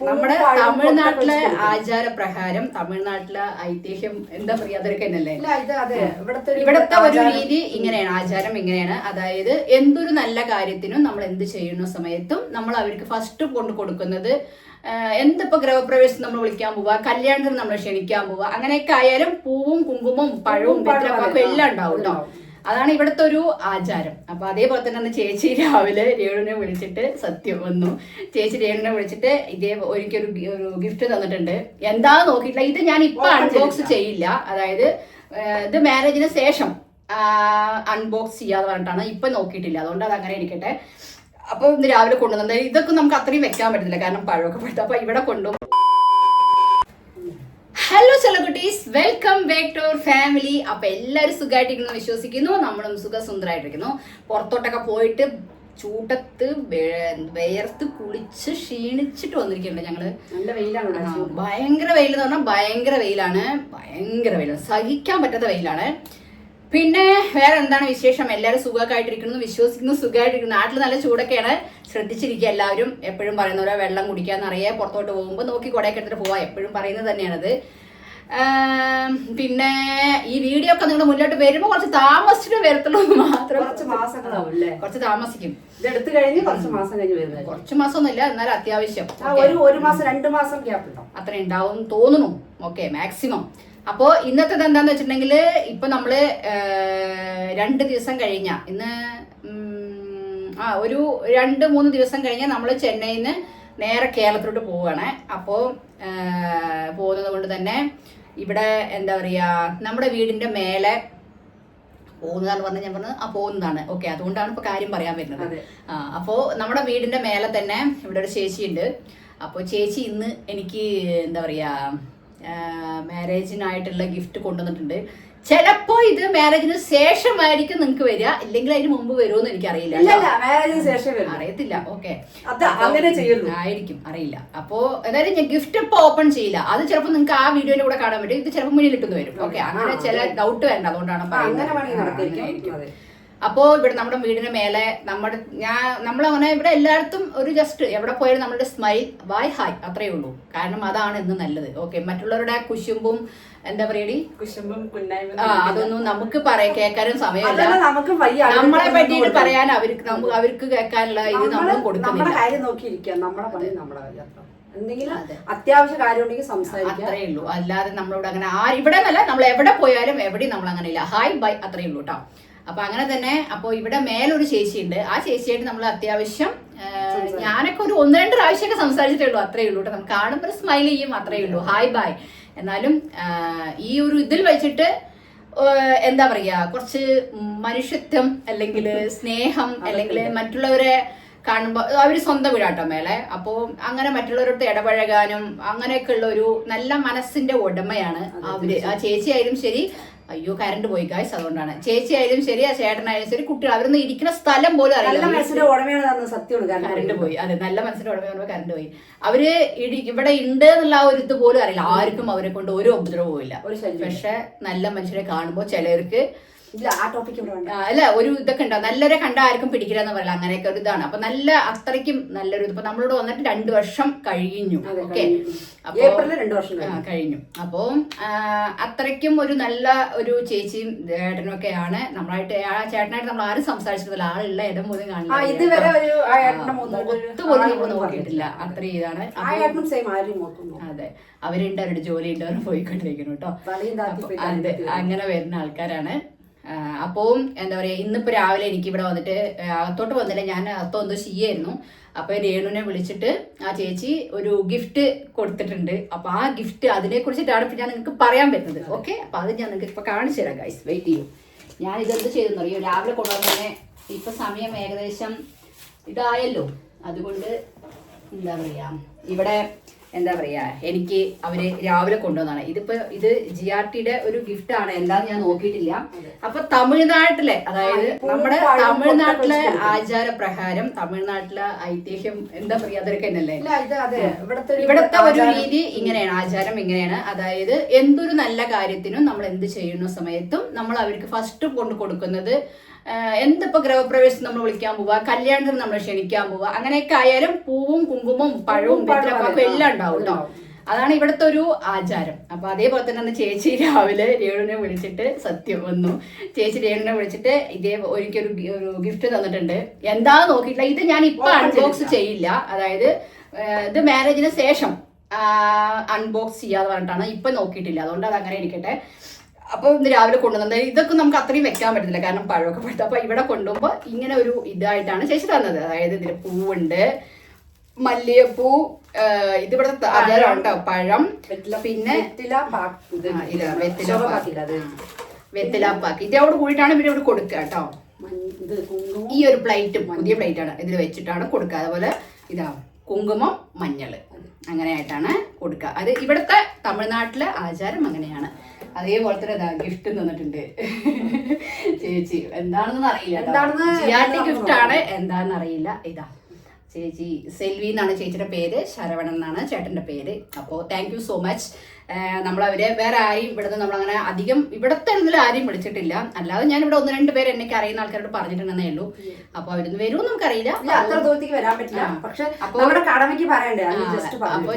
നമ്മുടെ തമിഴ്നാട്ടിലെ ആചാരപ്രകാരം തമിഴ്നാട്ടിലെ ഐതിഹ്യം എന്താ പറയാ അതൊക്കെ തന്നെയല്ലേ ഇവിടത്തെ ഒരു രീതി ഇങ്ങനെയാണ്, ആചാരം ഇങ്ങനെയാണ്. അതായത് എന്തൊരു നല്ല കാര്യത്തിനും നമ്മൾ എന്ത് ചെയ്യുന്ന സമയത്തും നമ്മൾ അവർക്ക് ഫസ്റ്റ് കൊണ്ട് കൊടുക്കുന്നത് എന്തിപ്പോ ഗൃഹപ്രവേശം നമ്മൾ വിളിക്കാൻ പോവുക, കല്യാണത്തിന് നമ്മൾ ക്ഷണിക്കാൻ പോവുക, അങ്ങനെയൊക്കെ ആയാലും പൂവും കുങ്കുമവും പഴവും വെറ്റിലപ്പാക്കും എല്ലാം ഉണ്ടാവും കേട്ടോ. അതാണ് ഇവിടുത്തെ ഒരു ആചാരം. അപ്പൊ അതേപോലെ തന്നെ ചേച്ചി രാവിലെ രേണുവിനെ വിളിച്ചിട്ട് സത്യം വന്നു. ചേച്ചി രേണുവിനെ വിളിച്ചിട്ട് ഒരിക്കലൊരു ഗിഫ്റ്റ് തന്നിട്ടുണ്ട്. എന്താന്ന് നോക്കിയിട്ടില്ല. ഇത് ഞാൻ ഇപ്പൊ അൺബോക്സ് ചെയ്യില്ല. അതായത് ഇത് മാരേജിന് ശേഷം അൺബോക്സ് ചെയ്യാതെ പറഞ്ഞിട്ടാണ്. ഇപ്പൊ നോക്കിയിട്ടില്ല, അതുകൊണ്ട് അത് അങ്ങനെ ഇരിക്കട്ടെ. അപ്പൊ ഇന്ന് രാവിലെ കൊണ്ടുവന്നത് ഇതൊക്കെ നമുക്ക് അത്രയും വെക്കാൻ പറ്റത്തില്ല, കാരണം പഴമൊക്കെ പെട്ടു. അപ്പൊ ഇവിടെ കൊണ്ടുപോകും. ഹലോ ചെലകുട്ടീസ്, welcome back to our family. അപ്പൊ എല്ലാവരും സുഖമായിട്ടിരിക്കുന്നു വിശ്വസിക്കുന്നു. നമ്മളും സുഖസുന്ദരമായിട്ടിരിക്കുന്നു. പുറത്തോട്ടൊക്കെ പോയിട്ട് ചൂട്ടത്ത് വേർത്ത് കുളിച്ച് ക്ഷീണിച്ചിട്ട് വന്നിരിക്കുന്നുണ്ട് ഞങ്ങള്. നല്ല വെയിലാണ്, ഭയങ്കര വെയിൽ എന്ന് പറഞ്ഞാൽ ഭയങ്കര വെയിലാണ്, ഭയങ്കര വെയിലാണ്, സഹിക്കാൻ പറ്റാത്ത വെയിലാണ്. പിന്നെ വേറെ എന്താണ് വിശേഷം? എല്ലാവരും സുഖമായിട്ടിരിക്കുന്നു വിശ്വസിക്കുന്നു. സുഖമായിട്ടിരിക്കുന്നു. നാട്ടിൽ നല്ല ചൂടൊക്കെയാണ്. ശ്രദ്ധിച്ചിരിക്കുക എല്ലാവരും. എപ്പോഴും പറയുന്ന പോലെ വെള്ളം കുടിക്കാന്നറിയാം. പുറത്തോട്ട് പോകുമ്പോൾ നോക്കി കുടയൊക്കെ എടുത്തിട്ട് പോവാം. എപ്പോഴും പറയുന്നത് തന്നെയാണത്. പിന്നെ ഈ വീഡിയോ ഒക്കെ നിങ്ങൾ മുന്നോട്ട് വരുമ്പോൾ കുറച്ച് താമസിച്ചിട്ട് വരത്തുള്ളൂ മാത്രം. കുറച്ച് താമസിക്കും. ഇതെടുത്ത് കഴിഞ്ഞ് കുറച്ച് മാസം കഴിഞ്ഞ് വരുന്നത്. കുറച്ച് മാസമൊന്നുമില്ല, എന്നാലും അത്യാവശ്യം ഒരു മാസം 2 മാസം ഗ്യാപ്പ് ഉണ്ടാവും. അത്ര ഉണ്ടാവും തോന്നുന്നു. Okay, maximum. അപ്പോൾ ഇന്നത്തേത് എന്താന്ന് വെച്ചിട്ടുണ്ടെങ്കിൽ ഇപ്പൊ നമ്മള് 2 ദിവസം കഴിഞ്ഞ ഇന്ന് ഒരു 2-3 ദിവസം കഴിഞ്ഞാൽ നമ്മൾ ചെന്നൈയിൽ നിന്ന് നേരെ കേരളത്തിലോട്ട് പോവുകയാണ്. അപ്പോൾ പോകുന്നത് കൊണ്ട് തന്നെ ഇവിടെ എന്താ പറയാ, നമ്മുടെ വീടിന്റെ മേലെ പോകുന്നതാന്ന് പറഞ്ഞാൽ ഞാൻ പറഞ്ഞത് പോകുന്നതാണ്. ഓക്കെ, അതുകൊണ്ടാണ് ഇപ്പൊ കാര്യം പറയാൻ വരുന്നത്. അപ്പോൾ നമ്മുടെ വീടിന്റെ മേലെ തന്നെ ഇവിടെ ഒരു ചേച്ചിയുണ്ട്. അപ്പോൾ ചേച്ചി ഇന്ന് എനിക്ക് എന്താ പറയാ മാരേജിനായിട്ടുള്ള ഗിഫ്റ്റ് കൊണ്ടുവന്നിട്ടുണ്ട്. ചിലപ്പോ ഇത് മാരേജിന് ശേഷമായിരിക്കും നിങ്ങൾക്ക് വരിക, ഇല്ലെങ്കിൽ അതിന് മുമ്പ് വരുമോന്ന് എനിക്ക് അറിയില്ല. അറിയത്തില്ല. ഓക്കെ, ആയിരിക്കും, അറിയില്ല. അപ്പോ അതായത് ഞാൻ ഗിഫ്റ്റ് ഇപ്പൊ ഓപ്പൺ ചെയ്യില്ല. അത് ചിലപ്പോൾ നിങ്ങൾക്ക് ആ വീഡിയോയിൽ കൂടെ കാണാൻ പറ്റും. ഇത് ചിലപ്പോൾ മുന്നിൽ ഇട്ടുന്നു വരും. ഓക്കെ, അങ്ങനെ ചില ഡൗട്ട് വേണ്ട, അതുകൊണ്ടാണ് പറയുന്നത്. അപ്പോ ഇവിടെ നമ്മുടെ വീടിന് മേലെ നമ്മളങ്ങനെ ഇവിടെ എല്ലായിടത്തും ഒരു ജസ്റ്റ് എവിടെ പോയാലും നമ്മുടെ സ്മൈൽ ബൈ ഹായ് അത്രയേ ഉള്ളൂ. കാരണം അതാണ് ഇന്ന് നല്ലത്. ഓക്കെ, മറ്റുള്ളവരുടെ കുശുമ്പും എന്താ പറയടി അതൊന്നും നമുക്ക് കേൾക്കാനും സമയമില്ല. നമ്മളെ പറ്റിയിട്ട് പറയാൻ അവർക്ക് കേൾക്കാനുള്ള ഇത് നമ്മൾ കൊടുക്കുന്നില്ല. അത്യാവശ്യ കാര്യം ഉണ്ടെങ്കിൽ സംസാരിക്കാം, അത്രേ ഉള്ളൂ. അല്ലാതെ നമ്മളോട് അങ്ങനെ ഇവിടെ നല്ല നമ്മൾ എവിടെ പോയാലും എവിടെയും നമ്മൾ അങ്ങനെ ഇല്ല. ഹായ് ബൈ അത്രേ ഉള്ളൂ കേട്ടോ. അപ്പൊ അങ്ങനെ തന്നെ. അപ്പൊ ഇവിടെ മേലൊരു ചേച്ചിയുണ്ട്. ആ ചേച്ചിയായിട്ട് നമ്മൾ അത്യാവശ്യം ഞാനൊക്കെ ഒരു 1-2 പ്രാവശ്യമൊക്കെ സംസാരിച്ചിട്ടേ ഉള്ളൂ. അത്രേ ഉള്ളൂ കേട്ടോ. നമുക്ക് കാണുമ്പോൾ സ്മൈൽ ചെയ്യും, അത്രേ ഉള്ളൂ, ഹായ് ബൈ. എന്നാലും ഈ ഒരു ഇതിൽ വെച്ചിട്ട് എന്താ പറയാ, കുറച്ച് മനുഷ്യത്വം അല്ലെങ്കിൽ സ്നേഹം അല്ലെങ്കിൽ മറ്റുള്ളവരെ കാണുമ്പോൾ അവര് സ്വന്തം വീടാട്ടോ മേലെ. അപ്പോ അങ്ങനെ മറ്റുള്ളവരോട് ഇടപഴകാനും അങ്ങനെയൊക്കെ ഉള്ള ഒരു നല്ല മനസ്സിന്റെ ഉടമയാണ് അവര്. ആ ചേച്ചി ആയാലും ശരി, അയ്യോ കറണ്ട് പോയി ഗായ്സ്, അതുകൊണ്ടാണ്. ചേച്ചി ആയാലും ശരി, ആ ചേട്ടനായാലും ശരി, കുട്ടികൾ അവരൊന്നും ഇരിക്കുന്ന സ്ഥലം പോലും അറിയില്ല. കറണ്ട് പോയി. അതെ, നല്ല മനസ്സിന്റെ ഉടമയാണ്. കറണ്ട് പോയി. അവര് ഇവിടെ ഉണ്ട് എന്നുള്ള ഒരു ഇത് പോലും അറിയില്ല. ആർക്കും അവരെ കൊണ്ട് ഒരു ഉപദ്രവവും ഇല്ല. പക്ഷെ നല്ല മനുഷ്യരെ കാണുമ്പോൾ ചിലർക്ക് അല്ല ഒരു ഇതൊക്കെ ഉണ്ടാവും. നല്ലവരെ കണ്ട ആർക്കും പിടിക്കില്ല എന്ന് പറയില്ല. അങ്ങനെയൊക്കെ ഒരു ഇതാണ്. അപ്പൊ നല്ല അത്രയ്ക്കും നല്ലൊരു ഇപ്പൊ നമ്മളോട് വന്നിട്ട് 2 വർഷം കഴിഞ്ഞു. ഓക്കെ, കഴിഞ്ഞു. അപ്പോ അത്രയ്ക്കും ഒരു നല്ല ഒരു ചേച്ചിയും ചേട്ടനും ഒക്കെയാണ്. നമ്മളായിട്ട് ആ ചേട്ടനായിട്ട് നമ്മൾ ആരും സംസാരിച്ചിട്ടില്ല. ആളുള്ള ഇടം പോലും കാണില്ല, ഒത്തുപോലും നമ്മൾ നോക്കിയിട്ടില്ല. അത്ര ഇതാണ്. അതെ, അവരുണ്ട്, അവരുടെ ജോലി ഉണ്ട്, അവർ പോയിക്കൊണ്ടിരിക്കുന്നു കേട്ടോ. അതെ, അങ്ങനെ വരുന്ന ആൾക്കാരാണ്. അപ്പോൾ എന്താ പറയാ, ഇന്നിപ്പോ രാവിലെ എനിക്ക് ഇവിടെ വന്നിട്ട് അകത്തോട്ട് വന്നില്ല, ഞാൻ അകത്തോന്തോ ചെയ്യായിരുന്നു. അപ്പൊ രേണുവിനെ വിളിച്ചിട്ട് ആ ചേച്ചി ഒരു ഗിഫ്റ്റ് കൊടുത്തിട്ടുണ്ട്. അപ്പൊ ആ ഗിഫ്റ്റ് അതിനെ കുറിച്ചിട്ടാണ് ഇപ്പൊ ഞാൻ നിങ്ങൾക്ക് പറയാൻ പറ്റുന്നത്. ഓക്കെ, അപ്പൊ അത് ഞാൻ നിങ്ങൾക്ക് ഇപ്പൊ കാണിച്ചു തരാം ഗൈസ്, വെയിറ്റ് ചെയ്യും. ഞാൻ ഇതെന്ത് ചെയ്തെന്ന് അറിയോ, രാവിലെ കൊണ്ടുവന്നെ ഇപ്പൊ സമയം ഏകദേശം ഇതായല്ലോ. അതുകൊണ്ട് എന്താ പറയാ, ഇവിടെ എന്താ പറയാ, എനിക്ക് അവര് രാവിലെ കൊണ്ടുവന്നാണ്. ഇത് GRTയുടെ ഒരു ഗിഫ്റ്റ് ആണ്. എന്താന്ന് ഞാൻ നോക്കിയിട്ടില്ല. അപ്പൊ തമിഴ്നാട്ടിലെ, അതായത് നമ്മുടെ തമിഴ്നാട്ടിലെ ആചാരപ്രകാരം തമിഴ്നാട്ടിലെ ഐതിഹ്യം എന്താ പറയാ അതൊക്കെ തന്നെയല്ലേ ഇവിടത്തെ ഒരു രീതി ഇങ്ങനെയാണ്, ആചാരം ഇങ്ങനെയാണ്. അതായത് എന്തൊരു നല്ല കാര്യത്തിനും നമ്മൾ എന്ത് ചെയ്യുന്ന സമയത്തും നമ്മൾ അവർക്ക് ഫസ്റ്റ് കൊണ്ട് കൊടുക്കുന്നത് എന്തിപ്പോ ഗൃഹപ്രവേശം നമ്മൾ വിളിക്കാൻ പോവാ, കല്യാണത്തിന് നമ്മൾ ക്ഷണിക്കാൻ പോവാ, അങ്ങനെയൊക്കെ ആയാലും പൂവും കുങ്കുമവും പഴവും വെറ്റിലപ്പാക്കും എല്ലാം ഉണ്ടാവും കേട്ടോ. അതാണ് ഇവിടുത്തെ ഒരു ആചാരം. അപ്പൊ അതേപോലെ തന്നെ അന്ന് ചേച്ചി രാവിലെ രേണുവിനെ വിളിച്ചിട്ട്, സത്യം വന്നു, ചേച്ചി രേണുവിനെ വിളിച്ചിട്ട് ഒരിക്കലൊരു ഗിഫ്റ്റ് തന്നിട്ടുണ്ട്. എന്താ നോക്കിയിട്ടില്ല, ഇത് ഞാൻ ഇപ്പൊ അൺബോക്സ് ചെയ്യില്ല, അതായത് ഇത് മാരേജിന് ശേഷം അൺബോക്സ് ചെയ്യാതെ പറഞ്ഞിട്ടാണ്, ഇപ്പൊ നോക്കിയിട്ടില്ല, അതുകൊണ്ട് അത് അങ്ങനെ ഇരിക്കട്ടെ. അപ്പൊ ഇന്ന് രാവിലെ കൊണ്ടുവന്നത് ഇതൊക്കെ നമുക്ക് അത്രയും വെക്കാൻ പറ്റത്തില്ല, കാരണം പഴമൊക്കെ പെടുത്ത. അപ്പൊ ഇവിടെ കൊണ്ടുപോകുമ്പോ ഇങ്ങനെ ഒരു ഇതായിട്ടാണ് ചേച്ചി തന്നത്. അതായത് ഇതിൽ പൂവുണ്ട്, മല്ലികപ്പൂ, ഇത് ഇവിടുത്തെ ആചാരമുണ്ടോ, പഴം, പിന്നെ വെത്തിലാപ്പാക്കി ഇതോട് കൂടിയിട്ടാണ് ഇവര് ഇവിടെ കൊടുക്കുക കേട്ടോ. ഈ ഒരു പ്ലേറ്റും പുതിയ പ്ലേറ്റ് ആണ്, ഇതിൽ വെച്ചിട്ടാണ് കൊടുക്കുക. അതുപോലെ ഇതാ കുങ്കുമം, മഞ്ഞള്, അങ്ങനെയായിട്ടാണ് കൊടുക്കുക. അത് ഇവിടുത്തെ തമിഴ്നാട്ടിലെ ആചാരം അങ്ങനെയാണ്. അതേപോലെ തന്നെ ഇതാ ഗിഫ്റ്റ് തന്നിട്ടുണ്ട് ചേച്ചി. എന്താണെന്ന് അറിയില്ല, ഗിഫ്റ്റ് ആണ്, എന്താണെന്ന് അറിയില്ല. ഇതാ ചേച്ചി സെൽവി എന്നാണ് ചേച്ചിയുടെ പേര്, ശരവണൻ എന്നാണ് ചേട്ടന്റെ പേര്. അപ്പോൾ താങ്ക് യു സോ മച്ച്. നമ്മളവരെ വേറെ ആരെയും ഇവിടുന്ന് നമ്മളങ്ങനെ അധികം ഇവിടത്തെ ആരെയും വിളിച്ചിട്ടില്ല. അല്ലാതെ ഞാൻ ഇവിടെ 1-2 പേര് എനിക്ക് അറിയുന്ന ആൾക്കാരോട് പറഞ്ഞിട്ടുണ്ടെന്നേ ഉള്ളൂ. അപ്പൊ അവരൊന്നും വരും നമുക്കറിയില്ല, അത്ര ദൂരത്തേക്ക് വരാൻ പറ്റില്ല. പക്ഷെ അപ്പൊ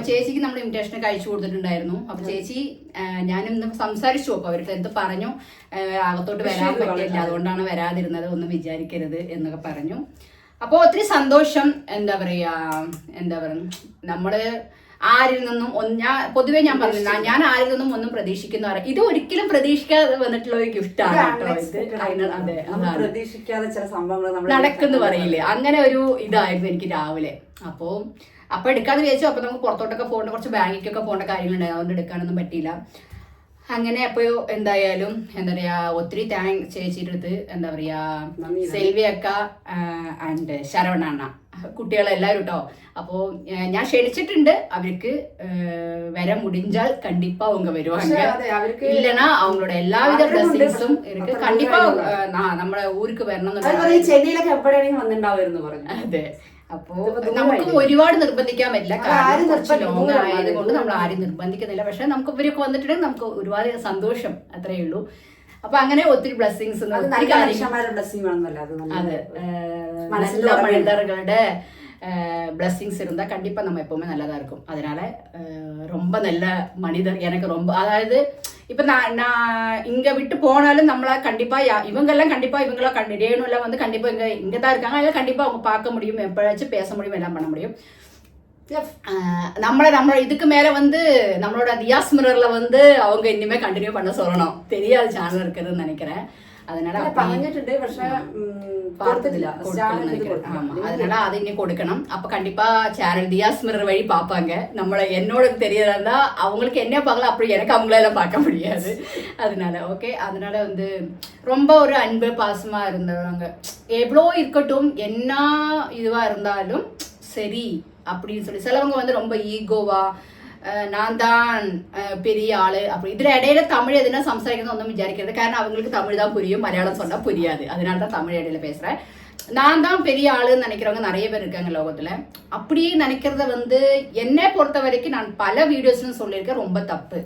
ചേച്ചിക്ക് നമ്മൾ ഇൻവിറ്റേഷൻ കഴിച്ചു കൊടുത്തിട്ടുണ്ടായിരുന്നു. അപ്പൊ ചേച്ചി ഞാനിന്ന് സംസാരിച്ചു, അപ്പൊ അവർക്ക് എന്ത് പറഞ്ഞു, അകത്തോട്ട് വരാൻ പറ്റില്ല, അതുകൊണ്ടാണ് വരാതിരുന്നത്, ഒന്നും വിചാരിക്കരുത് എന്നൊക്കെ പറഞ്ഞു. അപ്പൊ ഒത്തിരി സന്തോഷം. എന്താ പറയാ നമ്മള് ആരിൽ നിന്നും പൊതുവെ ഞാൻ പറഞ്ഞില്ല, ഞാൻ ആരിൽ നിന്നും ഒന്നും പ്രതീക്ഷിക്കുന്ന ഇത് ഒരിക്കലും പ്രതീക്ഷിക്കാതെ വന്നിട്ടുള്ള ഒരു ഗിഫ്റ്റ് ആണ് കേട്ടോ ഇത്. അതെ, പ്രതീക്ഷിക്കാതെ ചില സംഭവങ്ങൾ നടക്കുന്നു പറയില്ലേ, അങ്ങനെ ഒരു ഇതായിരുന്നു എനിക്ക് രാവിലെ. അപ്പൊ എടുക്കാന്ന് വിചാരിച്ചു. അപ്പൊ നമുക്ക് പുറത്തോട്ടൊക്കെ പോകേണ്ട, കുറച്ച് ബാങ്കിക്കൊക്കെ പോകേണ്ട കാര്യങ്ങളുണ്ടായി, അതുകൊണ്ട് എടുക്കാനൊന്നും പറ്റിയില്ല. അങ്ങനെ അപ്പൊ എന്തായാലും എന്താ പറയാ, ഒത്തിരി താങ്ക്സ് ചേച്ചിയുടെ അടുത്ത്. എന്താ പറയാ, സെൽവിയക്ക ആൻഡ് ശരവണ കുട്ടികളെല്ലാവരും കേട്ടോ. അപ്പോ ഞാൻ ക്ഷണിച്ചിട്ടുണ്ട്, അവർക്ക് വര മുടിഞ്ചാൽ കണ്ടിപ്പാ அவங்க வருவாங்க, இல்லனா அவங்களோட எல்லாவித ബ്ലെസ്സിങ്സും ഇവർക്ക് കണ്ടിപ്പാ നമ്മുടെ ഊർക്ക് വരണം എന്നുള്ളത്. അതെ, അപ്പോ നമുക്ക് ഒരുപാട് നിർബന്ധിക്കാൻ പറ്റില്ല, കാരണം കുറച്ച് ലോങ് ആയതുകൊണ്ട് നമ്മൾ ആരും നിർബന്ധിക്കുന്നില്ല. പക്ഷെ നമുക്ക് ഇവരൊക്കെ വന്നിട്ടുണ്ടെങ്കിൽ നമുക്ക് ഒരുപാട് സന്തോഷം, അത്രേ ഉള്ളൂ. അപ്പൊ അങ്ങനെ ഒത്തിരി ബ്ലെസ്സിങ്സ്, അതെ, നല്ല മണിതറുകളുടെ பிளஸ்ஸிங்ஸ் இருந்தா கண்டிப்பா நம்ம எப்பவுமே நல்லதா இருக்கும். அதனால ரொம்ப நல்ல மனிதர் எனக்கு ரொம்ப, அதாவது இப்ப நான் இங்க விட்டு போனாலும் நம்மள கண்டிப்பா இவங்கெல்லாம் கண்டிப்பா இவங்களாம் ரேணு எல்லாம் வந்து கண்டிப்பா இங்கதான் இருக்காங்க, அதெல்லாம் கண்டிப்பா அவங்க பார்க்க முடியும், எப்பயாச்சும் பேச முடியும், எல்லாம் பண்ண முடியும். நம்ம இதுக்கு மேல வந்து நம்மளோட தியாஸ் மிரர்ல வந்து அவங்க இனிமே கண்டினியூ பண்ண சொல்லணும், தெரியாது சேனல் இருக்குதுன்னு நினைக்கிறேன். அதனால அதனால அது இன்னும் கொடுக்கணும். அப்ப கண்டிப்பா சேனல் தியாஸ் மிரர் வழி பாப்பாங்க. நம்மள என்னோட தெரியறதா அவங்களுக்கு என்ன பார்க்கலாம், அப்படி எனக்கு அவங்களெல்லாம் பார்க்க முடியாது. அதனால ஓகே, அதனால வந்து ரொம்ப ஒரு அன்பு பாசமா இருந்தவங்க. எவ்வளோ இருக்கட்டும், என்ன இதுவா இருந்தாலும் சரி அப்படின்னு சொல்லி, சிலவங்க வந்து ரொம்ப ஈகோவா நான் தான் பெரிய ஆளு அப்படி, இதுல இடையில தமிழ் எதுனா சம்சாரிக்கிறது ஒன்றும் விசாரிக்கிறது, காரணம் அவங்களுக்கு தமிழ் தான் புரியும், மலையாளம் சொன்னா புரியாது. அதனால தான் தமிழ் இடையில பேசுறேன். நான் தான் பெரிய ஆளுன்னு நினைக்கிறவங்க நிறைய பேர் இருக்காங்க லோகத்துல. அப்படியே நினைக்கிறத வந்து என்னை பொறுத்த வரைக்கும் நான் பல வீடியோஸ்னு சொல்லியிருக்கேன், ரொம்ப தப்பு.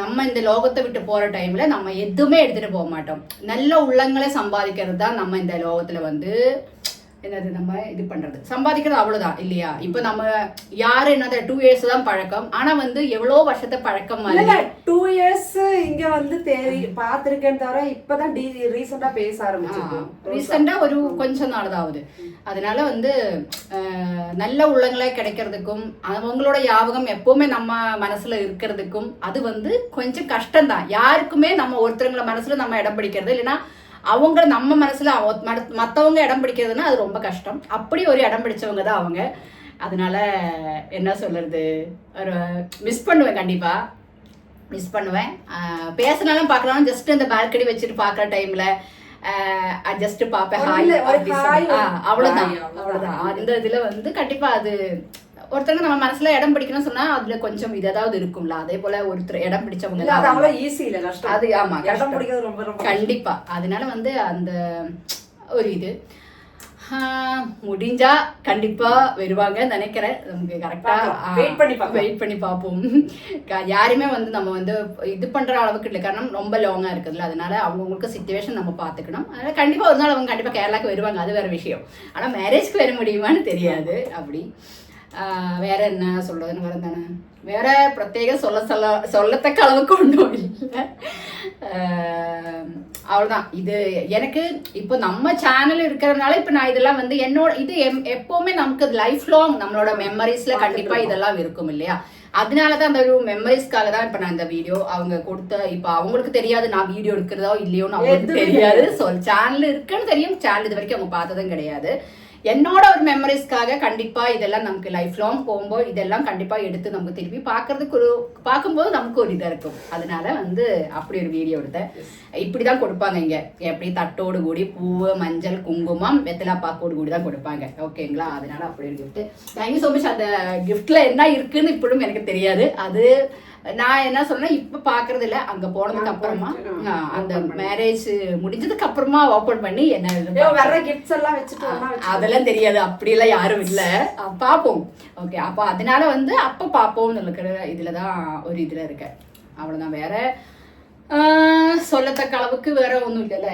நம்ம இந்த லோகத்தை விட்டு போற டைம்ல நம்ம எதுவுமே எடுத்துட்டு போக மாட்டோம். நல்ல உள்ளங்களை சம்பாதிக்கிறது தான் நம்ம இந்த லோகத்துல வந்து என்னது நம்ம இது பண்றது, சம்பாதிக்கிறது அவ்வளவுதான் இல்லையா. இப்ப நம்ம யாரு என்னது 2 years தான் பழக்கம், ஆனா வந்து எவ்வளவு வருஷத்தை பழக்கம் மாதிரி 2 years இங்க வந்து பாத்திருக்கேன் தவிர இப்பதான் ரீசெண்டா பேச ஆரம்பிச்சிருக்கோம். ரீசெண்டா ஒரு கொஞ்ச நாள் தான் ஆகுது. அதனால வந்து நல்ல உள்ளங்களே கிடைக்கிறதுக்கும் அவங்களோட ஞாபகம் எப்பவுமே நம்ம மனசுல இருக்கிறதுக்கும் அது வந்து கொஞ்சம் கஷ்டம் தான். யாருக்குமே நம்ம ஒருத்தருங்கள மனசுல நம்ம இடம் பிடிக்கிறது இல்லைன்னா அவங்க நம்ம மனசுல மற்றவங்க இடம் பிடிக்கிறதுனா அது ரொம்ப கஷ்டம். அப்படி ஒரு இடம் பிடிச்சவங்க தான் அவங்க. அதனால என்ன சொல்றது, ஒரு மிஸ் பண்ணுவேன், கண்டிப்பா மிஸ் பண்ணுவேன். பேசினாலும் பார்க்கலாம், ஜஸ்ட் இந்த பால்கனி வச்சுட்டு பார்க்குற டைம்ல ஜஸ்ட் பார்ப்பேன், அவ்வளவுதான் அவ்வளவுதான். அந்த இதுல வந்து கண்டிப்பா அது ஒருத்தங்க நம்ம மனசுல இடம் பிடிக்கணும்னு சொன்னா அதுல கொஞ்சம் ஏதாவது இருக்கும்ல, அதே போல ஒருத்தர் இடம் பிடிச்சவங்க அது ஆமா கண்டிப்பா. அதனால வந்து அந்த ஒரு இது முடிஞ்சா கண்டிப்பா வருவாங்கன்னு நினைக்கிறேன். நமக்கு கரெக்டா வெயிட் பண்ணி பார்ப்போம். யாருமே வந்து நம்ம வந்து இது பண்ற அளவுக்கு இல்லை, காரணம் ரொம்ப லாங்கா இருக்குதுல்ல, அதனால அவங்களுக்கு சிச்சுவேஷன் நம்ம பார்த்துக்கணும். அதனால கண்டிப்பா ஒரு நாள் அவங்க கண்டிப்பா கேரளாக்கு வருவாங்க, அது வேற விஷயம். ஆனா மேரேஜ்க்கு வர முடியுமான்னு தெரியாது. அப்படி வேற என்ன சொல்றதுன்னு வேற தானே, வேற பிரத்யேக சொல்லத்தக்க அளவுக்கு ஒன்றும் இல்லை. அவ்வளோதான். இது எனக்கு இப்போ நம்ம சேனல் இருக்கிறதுனால இப்போ நான் இதெல்லாம் வந்து என்னோட இது எப்பவுமே நமக்கு லைஃப் லாங் நம்மளோட மெமரிஸ்ல கண்டிப்பா இதெல்லாம் இருக்கும் இல்லையா. அதனாலதான் அந்த ஒரு மெமரிஸ்க்காக தான் இப்ப நான் இந்த வீடியோ அவங்க கொடுத்த, இப்ப அவங்களுக்கு தெரியாது நான் வீடியோ எடுக்கிறதோ இல்லையோன்னு அவங்களுக்கு தெரியாது. சேனல் இருக்குன்னு தெரியும், சேனல் இது வரைக்கும் அவங்க பார்த்ததும் கிடையாது. என்னோட ஒரு மெமரிஸ்க்காக கண்டிப்பா இதெல்லாம் நமக்கு லைஃப் லாங் போகும்போது இதெல்லாம் கண்டிப்பா எடுத்து நமக்கு திருப்பி பார்க்கும்போது நமக்கு ஒரு இதா இருக்கும். அதனால வந்து அப்படி ஒரு வீடியோ எடுத்தேன். இப்படிதான் கொடுப்பாங்க இங்க, எப்படி தட்டோடு கூடி பூவு மஞ்சள் குங்குமம் வெத்தலை பாக்கோடு கூடி தான் கொடுப்பாங்க. ஓகேங்களா, அதனால அப்படி ஒரு கிஃப்ட். Thank you so much. அந்த கிஃப்ட்ல என்ன இருக்குன்னு இப்படும் எனக்கு தெரியாது. அது நான் என்ன சொன்னேன், இப்ப பாக்குறது இல்ல, அங்க போனதுக்கு அப்புறமா அந்த மேரேஜ் முடிஞ்சதுக்கு அப்புறமா ஓபன் பண்ணி என்ன அதெல்லாம் தெரியாது, அப்படியெல்லாம் யாரும் இல்ல, பாப்போம். ஓகே, அப்ப அதனால வந்து அப்ப பாப்போம்னு இருக்கிற இதுலதான் ஒரு இதுல இருக்க. அவ்வளவுதான். வேற சொல்லத்தக்க அளவுக்கு வேற ஒண்ணும் இல்லைல்ல.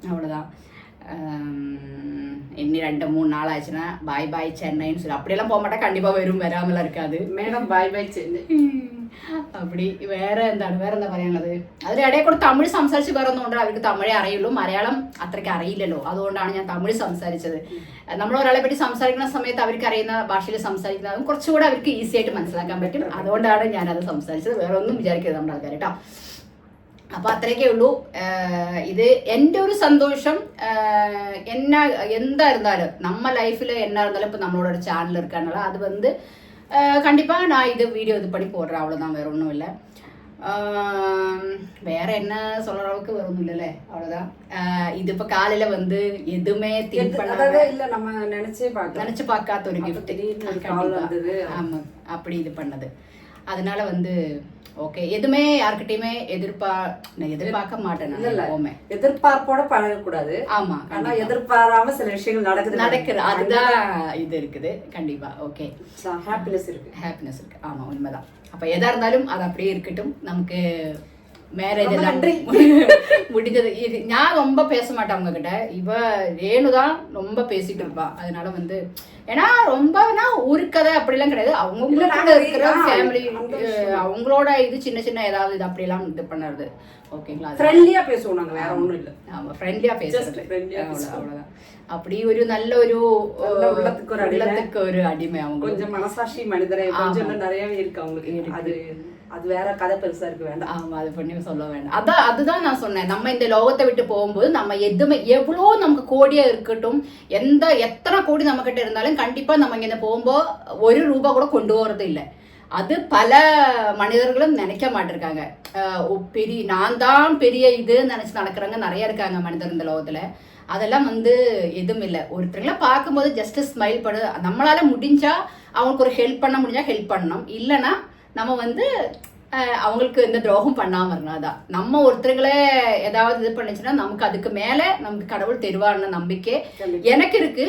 அவ்வளவுதான். இன்னி 2-3 நாள் ஆச்சுன்னா பாய் பாய் சென்னைன்னு சொல்லி அப்படியெல்லாம் போக மாட்டேன். கண்டிப்பா வராமலாம் இருக்காது மேடம். பாய் பாய் சென்னை. அப்படி വേറെ എന്താ പറയാനുള്ളത്. അതിൽ ഇടയിൽ കൂടെ തമിഴ് സംസാരിച്ച് പറയുന്നതുകൊണ്ട് അവർക്ക് തമിഴേ അറിയുള്ളൂ, മലയാളം അത്രയ്ക്ക് അറിയില്ലല്ലോ. അതുകൊണ്ടാണ് ഞാൻ തമിഴ് സംസാരിച്ചത്. നമ്മൾ ഒരാളെ പറ്റി സംസാരിക്കുന്ന സമയത്ത് അവർക്ക് അറിയുന്ന ഭാഷയിൽ സംസാരിക്കുന്നതും കുറച്ചുകൂടെ അവർക്ക് ഈസി ആയിട്ട് മനസ്സിലാക്കാൻ പറ്റും. അതുകൊണ്ടാണ് ഞാനത് സംസാരിച്ചത്. വേറെ ഒന്നും വിചാരിക്കരുത് നമ്മുടെ ആൾക്കാർ കേട്ടോ. അപ്പൊ അത്രയൊക്കെ ഉള്ളൂ. ഇത് എൻ്റെ ഒരു സന്തോഷം. എന്തായിരുന്നാലും நம்ம லைஃப்ல என்ன இருந்தாலும் இப்போ நம்மளோட ஒரு சேனல் இருக்கானால அது வந்து கண்டிப்பா நான் இது வீடியோ இது பண்ணி போடுறேன். அவ்வளவுதான், வேற ஒன்றும் இல்லை. வேற என்ன சொல்ற அளவுக்கு வேற ஒன்றும் இல்லைல்ல. அவ்வளவுதான். இது இப்ப காலையில வந்து எதுவுமே திங்க் பண்ணாத இல்ல, நம்ம நினைச்சு பார்க்காத ஒரு கிஃப்ட். ஆமா, அப்படி இது பண்ணது. அதனால வந்து ஓகே, எதுவுமே யார்கிட்டயுமே எதிர்பார்க்க மாட்டேன். எதிர்பார்ப்போட பழகக்கூடாது. ஆமா, ஆனா எதிர்பாராம சில விஷயங்கள் நடக்குது. அதுதான் இது இருக்குது. கண்டிப்பா. ஓகே, ஹாப்பினஸ் இருக்கு. ஆமா, உண்மைதான். அப்ப எதா இருந்தாலும் அது அப்படியே இருக்கட்டும். நமக்கு மேரேஜ் எல்லாம் முடிஞ்சது. இது நான் ரொம்ப பேச மாட்டேன் அவங்க கிட்ட. இவ ரேணுதான் ரொம்ப பேசிட்டு இருப்பா. அதனால வந்து ஏன்னா ரொம்பனா ஊருக்கதை அப்படிலாம் கிடையாது. அவங்க இருக்கிற ஃபேமிலி அவங்களோட இது சின்ன சின்ன ஏதாவது இது அப்படியெல்லாம் இது பண்ணுறது. ஓகேங்களா, ஃப்ரெண்ட்லியா பேசுவோம் நாங்க, வேற ஒண்ணும் இல்ல. ஆமா, ஃப்ரெண்ட்லியா பேசுறது, அவ்வளவுதான். அப்படி ஒரு நல்ல ஒரு உள்ளத்துக்கு ஒரு அடிமை. அவங்க கொஞ்சம் மனசாட்சி மனிதரை கொஞ்சம் நிறையவே இருக்கு அவங்களுக்கு. அது வேற கதை பெருசா இருக்கு, வேண்டாம். ஆமா, அது பண்ணி சொல்ல வேண்டாம். அதுதான் நான் சொன்னேன். நம்ம இந்த லோகத்தை விட்டு போகும்போது நம்ம எதுவுமே எவ்வளோ நமக்கு கோடியா இருக்கட்டும், எத்தனை கோடி நம்ம கிட்ட இருந்தாலும் கண்டிப்பா நம்ம இங்க போகும்போது ₹1 கூட கொண்டு போறது இல்லை. அது பல மனிதர்களும் நினைக்க மாட்டிருக்காங்க. நான் தான் பெரிய இதுன்னு நினைச்சு நடக்கிறவங்க நிறைய இருக்காங்க மனிதர் இந்த லோகத்துல. அதெல்லாம் வந்து எதுவும் இல்லை. ஒருத்தருங்களை பார்க்கும்போது ஜஸ்ட் ஸ்மைல் பண்ணு. நம்மளால முடிஞ்சா அவங்களுக்கு ஒரு ஹெல்ப் பண்ண முடிஞ்சா ஹெல்ப் பண்ணணும். இல்லைன்னா நம்ம வந்து அவங்களுக்கு எந்த துரோகம் பண்ணாம இருந்தாதான். நம்ம ஒருத்தருங்களே ஏதாவது இது பண்ணிச்சுன்னா நமக்கு அதுக்கு மேல நமக்கு கடவுள் தருவார்னு நம்பிக்கை எனக்கு இருக்கு.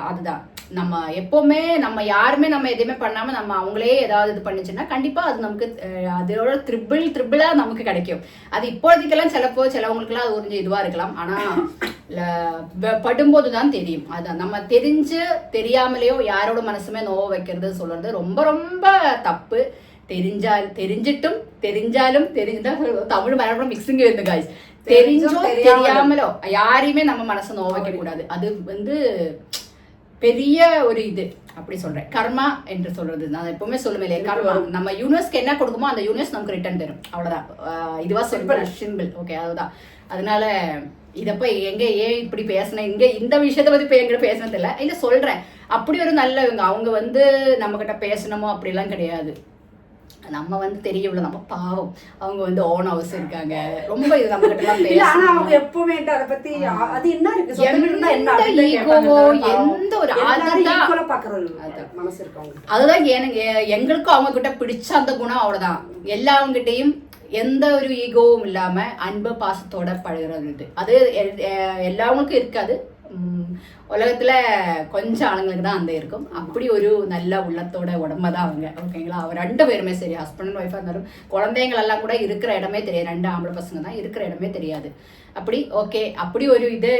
அதுதான். நம்ம எப்பவுமே நம்ம யாருமே நம்ம எதுவுமே பண்ணாம நம்ம அவங்களே ஏதாவது இது பண்ணிச்சுன்னா கண்டிப்பா அது நமக்கு அதோட ட்ரிபிளா நமக்கு கிடைக்கும். அது இப்போதைக்கெல்லாம் சிலவங்களுக்குலாம் அது ஒரு இதுவா இருக்கலாம். ஆனா படும்போதுதான் தெரியும். அதான் நம்ம தெரியாமலேயோ யாரோட மனசுமே நோவ வைக்கிறது சொல்றது ரொம்ப ரொம்ப தப்பு. தெரிஞ்சாலும் தமிழ் மலையாளம் மிக்சிங் இருந்து காய்ஸ். தெரிஞ்சோ தெரியாமலோ யாரையுமே நம்ம மனசு நோவ வைக்க கூடாது. அது வந்து பெரிய ஒரு இது. அப்படி சொல்றேன். கர்மா என்று சொல்றது நான் எப்பவுமே சொல்லுவேன் இல்லையா, கர்மா. நம்ம யூனிவர்ஸ்க்கு என்ன கொடுக்குமோ அந்த யூனிவர்ஸ் நமக்கு ரிட்டர்ன் தரும். அவ்வளவுதான். இதுவா சிம்பிள். ஓகே, அதுதான். அதனால இதப்ப ஏன் இப்படி பேசினேன் இங்க இந்த விஷயத்த பத்தி இப்ப எங்கிட்ட பேசினது இல்ல சொல்றேன். அப்படி ஒரு நல்லவங்க அவங்க வந்து நம்ம கிட்ட பேசணுமோ அப்படிலாம் கிடையாது. நம்ம வந்து தெரியல, நம்ம பாவம். அவங்க வந்து ஓன் ஹவுஸ் இருக்காங்க, ரொம்ப இது நம்ம கிட்ட எல்லாம் பேச. ஆனா அவங்க எப்பவுமே அத பத்தி அது என்ன இருக்கு எந்த ஒரு மனசு இருக்கு. அதுதான் எங்களுக்கும் அவங்க கிட்ட பிடிச்ச அந்த குணம். அவ்வளவுதான். எல்லாவங்கிட்டையும் எந்த ஒரு ஈகோவும் இல்லாம அன்பு பாசத்தோட பழகிறது. அது எல்லாவங்களுக்கும் இருக்காது. உலகத்துல கொஞ்சம் ஆளுங்களுக்கு தான் அந்த இருக்கும். அப்படி ஒரு நல்ல உள்ளத்தோட உடம்பு தான் அவங்க. ஓகேங்களா? அவர் 2 பேருமே சரி, ஹஸ்பண்ட் அண்ட் ஒய்ஃபா இருந்தாலும் குழந்தைங்கள் எல்லாம் கூட இருக்கிற இடமே தெரியாது. 2 ஆம்பளை பசங்க தான் இருக்கிற இடமே தெரியாது. அப்படி ஓகே, அப்படி ஒரு இது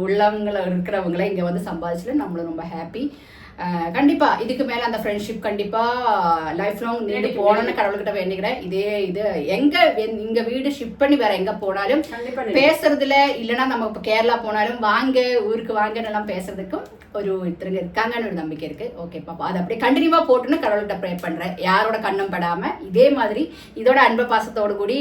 உள்ளவங்களை இருக்கிறவங்கள இங்க வந்து சம்பாதிச்சுட்டு நம்மளும் ரொம்ப ஹாப்பி. கண்டிப்பா இதுக்கு மேல அந்த ஃப்ரெண்ட்ஷிப் கண்டிப்பா லைஃப் லாங் நீண்டு போகணும்னு கடவுள்கிட்ட வேண்டிக்கிறேன். இது எங்க இங்க வீடு ஷிஃப்ட் பண்ணி வேற எங்க போனாலும் பேசுறதுல இல்லைன்னா நம்ம இப்ப கேரளா போனாலும் வாங்க ஊருக்கு வாங்கன்னு எல்லாம் பேசுறதுக்கும் ஒரு இத்தனை இருக்காங்கன்னு ஒரு நம்பிக்கை இருக்கு. ஓகே பாப்பா, அது அப்படியே கண்டினியூவா போட்டுன்னு கடவுள்கிட்ட ப்ரே பண்றேன். யாரோட கண்ணும் படாம இதே மாதிரி இதோட அன்பு பாசத்தோடு கூடி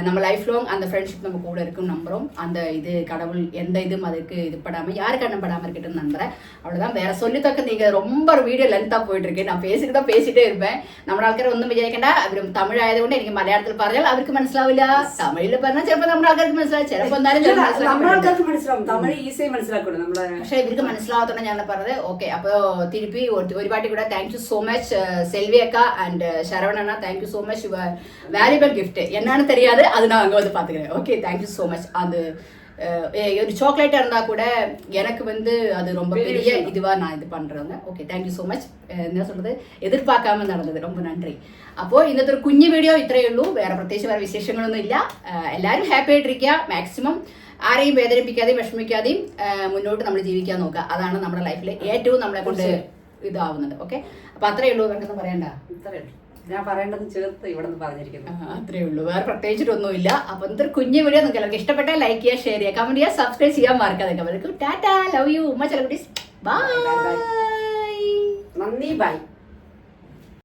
நம்ம லைஃப் லாங் அந்த ஃப்ரெண்ட்ஷிப் நம்ம கூட இருக்கும் நம்புறோம். அந்த இது கடவுள் எந்த இதுவும் அதுக்கு இது படாமல் யாருக்கு கண்ணம் படாமல் இருக்கட்டும் நம்புறேன். அவ்வளோதான். வேற சொல்லித்தக்க நீங்கள் ரொம்ப ஒரு வீடியோ லென்த்தாக போயிட்டு இருக்கேன். நான் பேசிட்டே இருப்பேன். നമ്മുടെ ആൾക്കാർ ഒന്നും വിചാരിക്കണ്ട, അവരും തമിഴ് ആയതുകൊണ്ട് എനിക്ക് മലയാളത്തിൽ പറഞ്ഞാൽ അവർക്ക് മനസ്സിലാവില്ല, തമിഴിൽ പറഞ്ഞാൽ ചിലപ്പോൾ നമ്മുടെ ആൾക്കാർക്ക് മനസ്സിലാവും, ചിലപ്പോൾ പക്ഷെ ഇവർക്ക് മനസ്സിലാവാത്തോണ്ട് ഞാൻ പറഞ്ഞത്. ഓക്കെ, അപ്പോൾ തിരുപ്പി ഒരു പാട്ടി കൂടെ താങ്ക് യു സോ മച്ച് സെൽവിയക്ക and Saravana, thank you so much your valuable gift. என்னன்னு தெரியாது, அது நான் அங்கே வந்து பார்த்துக்கிறேன். Okay, thank you so much. அது ஒரு சாக்லேட்டாக இருந்தால் கூட எனக்கு வந்து அது ரொம்ப பெரிய இதுவாக நான் இது பண்ணுறேங்க. Okay, thank you so much. என்ன சொல்கிறது, എതിർപ്പാക്കാമ നടന്നത്. ரொம்ப നന്ദി. അപ്പോൾ ഇന്നത്തെ ഒരു കുഞ്ഞു വീഡിയോ ഇത്രയേ ഉള്ളൂ. വേറെ പ്രത്യേകിച്ച് വേറെ വിശേഷങ്ങളൊന്നും ഇല്ല. എല്ലാവരും ഹാപ്പി ആയിട്ടിരിക്കുക. മാക്സിമം ആരെയും വേദനിപ്പിക്കാതെയും വിഷമിക്കാതെയും മുന്നോട്ട് നമ്മൾ ജീവിക്കാൻ നോക്കുക. അതാണ് നമ്മുടെ ലൈഫിൽ ഏറ്റവും നമ്മളെ കൊണ്ട് ഇതാവുന്നത്. ഓക്കെ, അപ്പോൾ അത്രയേ ഉള്ളൂ. വേണ്ടെന്ന് പറയണ്ട, ഇത്രയേ ഉള്ളൂ. ഞാൻ പറയേണ്ടത് ചേർത്ത് ഇവിടെ നിന്ന് പറഞ്ഞിരിക്കുന്നു. അത്രേ ഉള്ളൂ, വേറെ പ്രത്യേകിച്ചിട്ടൊന്നുമില്ല. അപ്പൊ എന്തൊരു കുഞ്ഞു വീഡിയോ നിങ്ങൾക്ക് എല്ലാവർക്കും ഇഷ്ടപ്പെട്ടാൽ ലൈക്ക് ചെയ്യുക, ഷെയർ ചെയ്യുക, കമന്റ് ചെയ്യുക, സബ്സ്ക്രൈബ് ചെയ്യാൻ മറക്കാതെ. ടാറ്റാ, ലവ് യു, ഉമ്മ ചെലക്കുട്ടീസ്, ബൈ. നന്ദി, ബൈ.